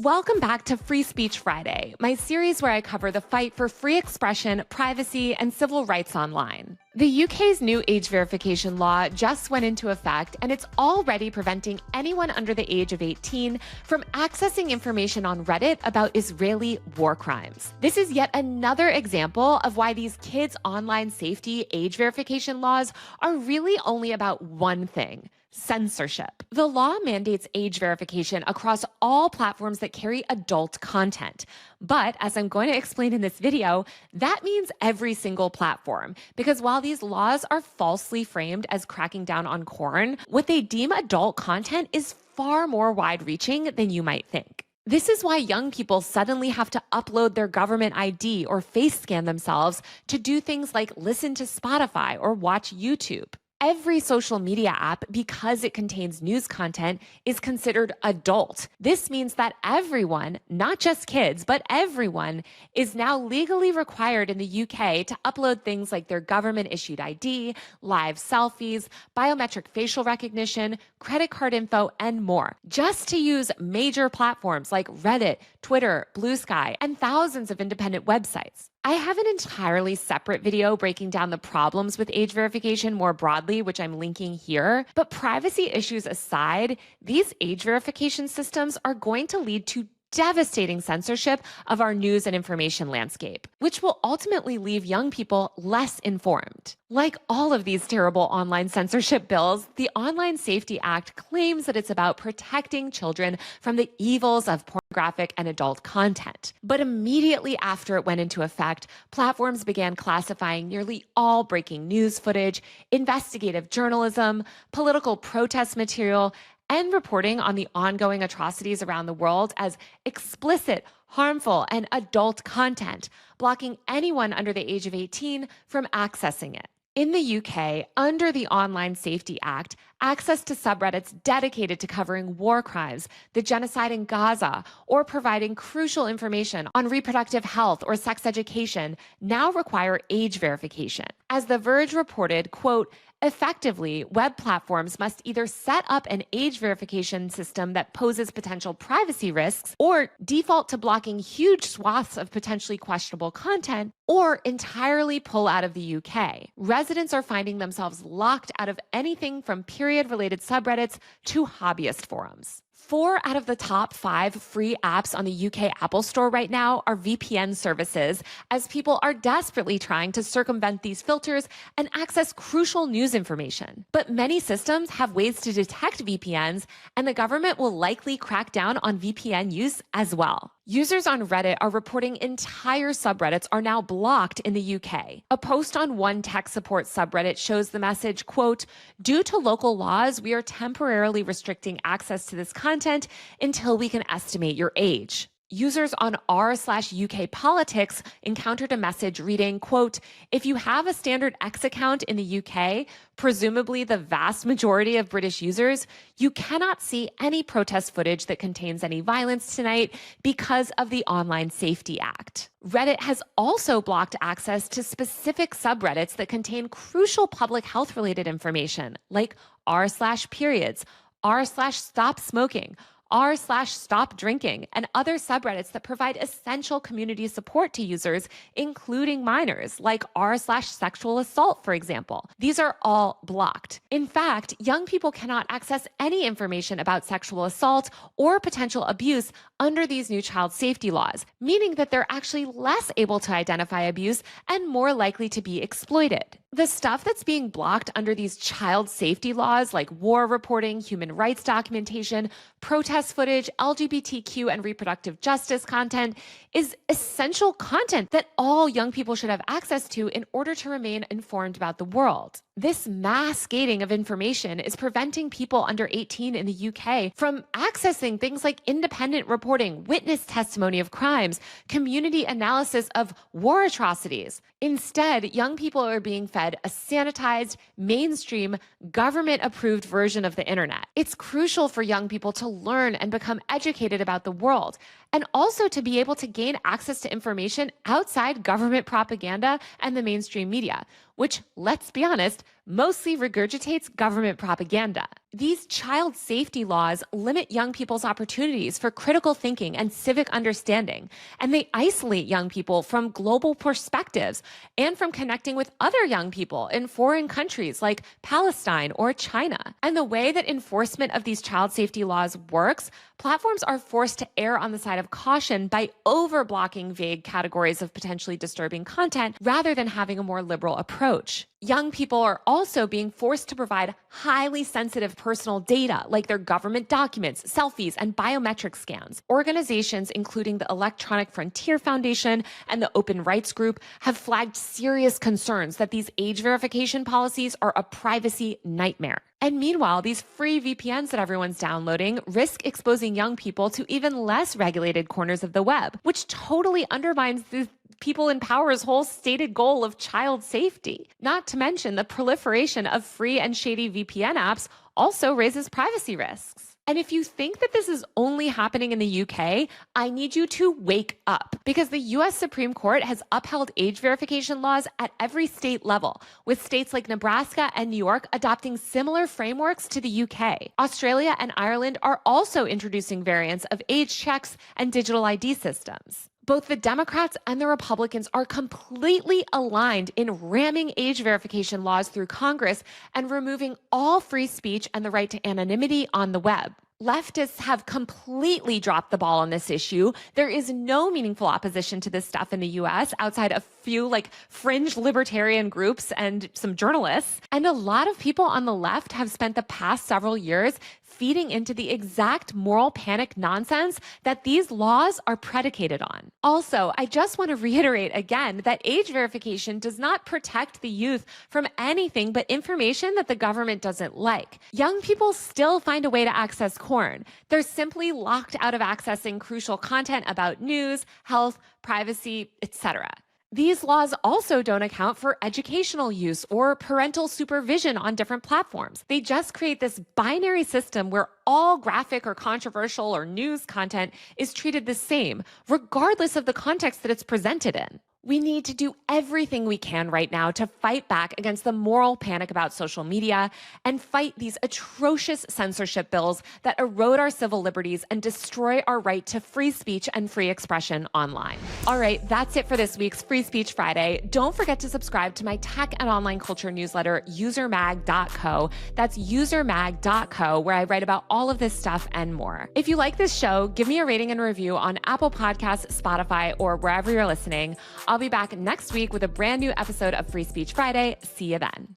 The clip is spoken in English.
Welcome back to Free Speech Friday, my series where I cover the fight for free expression, privacy, and civil rights online. The UK's new age verification law just went into effect, and it's already preventing anyone under the age of 18 from accessing information on Reddit about Israeli war crimes. This is yet another example of why these kids' online safety age verification laws are really only about one thing: censorship. The law mandates age verification across all platforms that carry adult content. But as I'm going to explain in this video, that means every single platform. Because while these laws are falsely framed as cracking down on porn, what they deem adult content is far more wide-reaching than you might think. This is why young people suddenly have to upload their government ID or face scan themselves to do things like listen to Spotify or watch YouTube. Every social media app, because it contains news content, is considered adult. This means that everyone, not just kids, but everyone, is now legally required in the UK to upload things like their government-issued ID, live selfies, biometric facial recognition, credit card info, and more, just to use major platforms like Reddit, Twitter, Blue Sky, and thousands of independent websites. I have an entirely separate video breaking down the problems with age verification more broadly, which I'm linking here. But privacy issues aside, these age verification systems are going to lead to devastating censorship of our news and information landscape, which will ultimately leave young people less informed. Like all of these terrible online censorship bills, the Online Safety Act claims that it's about protecting children from the evils of pornographic and adult content. But immediately after it went into effect, platforms began classifying nearly all breaking news footage, investigative journalism, political protest material, and reporting on the ongoing atrocities around the world as explicit, harmful, and adult content, blocking anyone under the age of 18 from accessing it. In the UK, under the Online Safety Act, access to subreddits dedicated to covering war crimes, the genocide in Gaza, or providing crucial information on reproductive health or sex education now require age verification. As The Verge reported, quote, effectively, web platforms must either set up an age verification system that poses potential privacy risks, or default to blocking huge swaths of potentially questionable content, or entirely pull out of the UK. Residents are finding themselves locked out of anything from period-related subreddits to hobbyist forums. 4 out of the top 5 free apps on the UK Apple Store right now are VPN services, as people are desperately trying to circumvent these filters and access crucial news information. But many systems have ways to detect VPNs, and the government will likely crack down on VPN use as well. Users on Reddit are reporting entire subreddits are now blocked in the UK. A post on one tech support subreddit shows the message, quote, due to local laws, we are temporarily restricting access to this content until we can estimate your age. Users on r/UK Politics encountered a message reading, quote, if you have a standard X account in the UK, presumably the vast majority of British users, you cannot see any protest footage that contains any violence tonight because of the Online Safety Act. Reddit has also blocked access to specific subreddits that contain crucial public health related information, like r/periods, r/stop smoking, r/stop drinking, and other subreddits that provide essential community support to users, including minors, like r/sexual assault, for example. These are all blocked. In fact, young people cannot access any information about sexual assault or potential abuse under these new child safety laws, meaning that they're actually less able to identify abuse and more likely to be exploited. The stuff that's being blocked under these child safety laws, like war reporting, human rights documentation, protest footage, LGBTQ and reproductive justice content, is essential content that all young people should have access to in order to remain informed about the world. This mass gating of information is preventing people under 18 in the UK from accessing things like independent reporting, witness testimony of crimes, community analysis of war atrocities. Instead, young people are being fed a sanitized, mainstream, government-approved version of the internet. It's crucial for young people to learn and become educated about the world, and also to be able to gain access to information outside government propaganda and the mainstream media, which, let's be honest, mostly regurgitates government propaganda. These child safety laws limit young people's opportunities for critical thinking and civic understanding, and they isolate young people from global perspectives and from connecting with other young people in foreign countries like Palestine or China. And the way that enforcement of these child safety laws works, platforms are forced to err on the side of caution by overblocking vague categories of potentially disturbing content rather than having a more liberal approach. Young people are also being forced to provide highly sensitive personal data like their government documents, selfies, and biometric scans. Organizations including the Electronic Frontier Foundation and the Open Rights Group have flagged serious concerns that these age verification policies are a privacy nightmare. And meanwhile, these free VPNs that everyone's downloading risk exposing young people to even less regulated corners of the web, which totally undermines the people in power's whole stated goal of child safety. Not to mention the proliferation of free and shady VPN apps also raises privacy risks. And if you think that this is only happening in the UK, I need you to wake up, because the US Supreme Court has upheld age verification laws at every state level, with states like Nebraska and New York adopting similar frameworks to the UK. Australia and Ireland are also introducing variants of age checks and digital ID systems. Both the Democrats and the Republicans are completely aligned in ramming age verification laws through Congress and removing all free speech and the right to anonymity on the web. Leftists have completely dropped the ball on this issue. There is no meaningful opposition to this stuff in the US outside a few fringe libertarian groups and some journalists. And a lot of people on the left have spent the past several years feeding into the exact moral panic nonsense that these laws are predicated on. Also, I just want to reiterate again that age verification does not protect the youth from anything but information that the government doesn't like. Young people still find a way to access porn. They're simply locked out of accessing crucial content about news, health, privacy, etc. These laws also don't account for educational use or parental supervision on different platforms. They just create this binary system where all graphic or controversial or news content is treated the same, regardless of the context that it's presented in. We need to do everything we can right now to fight back against the moral panic about social media and fight these atrocious censorship bills that erode our civil liberties and destroy our right to free speech and free expression online. All right, that's it for this week's Free Speech Friday. Don't forget to subscribe to my tech and online culture newsletter, usermag.co. That's usermag.co, where I write about all of this stuff and more. If you like this show, give me a rating and review on Apple Podcasts, Spotify, or wherever you're listening. I'll be back next week with a brand new episode of Free Speech Friday. See you then.